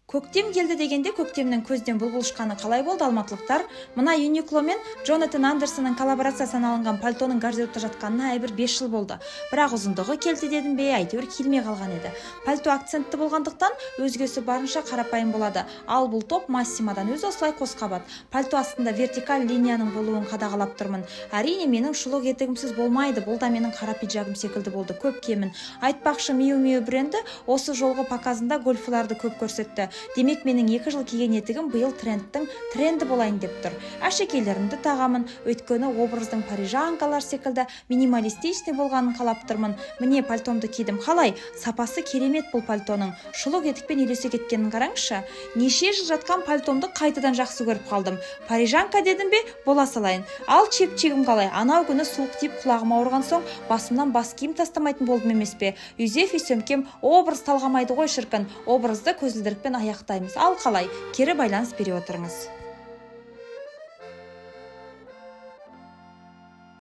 Көктем келді дегенде көктемнің көзден бұлбұл ұшқаны қалай болды, алматылықтар? Мына Uniqlo мен Джонатан Андерсонның коллаборациясынан алынған пальтоның гардеробта жатқанына әйбір 5 жыл болды. Бірақ ұзындығы келді дедім бе, әйтеуір келмей қалған еді. Пальто акцентті болғандықтан өзгесі барынша қарапайым болады. Ал бұл топ Массимадан өзі осылай қосқабат. Пальто астында вертикаль линияның болуын қадағалап тұрмын. Әрине менің шұлық етігімсіз болмайды. Бұл да менің қара пиджагым секілді болды. Көп кемін. Айтпақшы Miu Miu бренді осы жолғы показында гольфыларды көп көрсетті. Демек менің 2 жыл киген етігім биыл трендтің тренді болайын деп тұр. Әшекейлерімді тағамын, өйткені образдың парижанкалар секілді минималистичный болғанын қалап тұрмын. Міне пальтомды кидім. Қалай? Сапасы керемет бұл пальтоның. Шұлық етікпен үйлесе кеткенін қараңызшы. Неше жыл жатқан пальтомды қайтадан жақсы көріп қалдым. Парижанка дедім бе? Бола салайын. Ал чепчегім қалай? Анау күні суық тиіп құлағым ауырған соң басымнан бас киім тастамайтын болдым емес пе? Юзефи сөмкем образ талғамайды ғой шіркін. Образды көзілдірікпен аяқтаймыз. Ал қалай? Кері байланыс бере отырыңыз.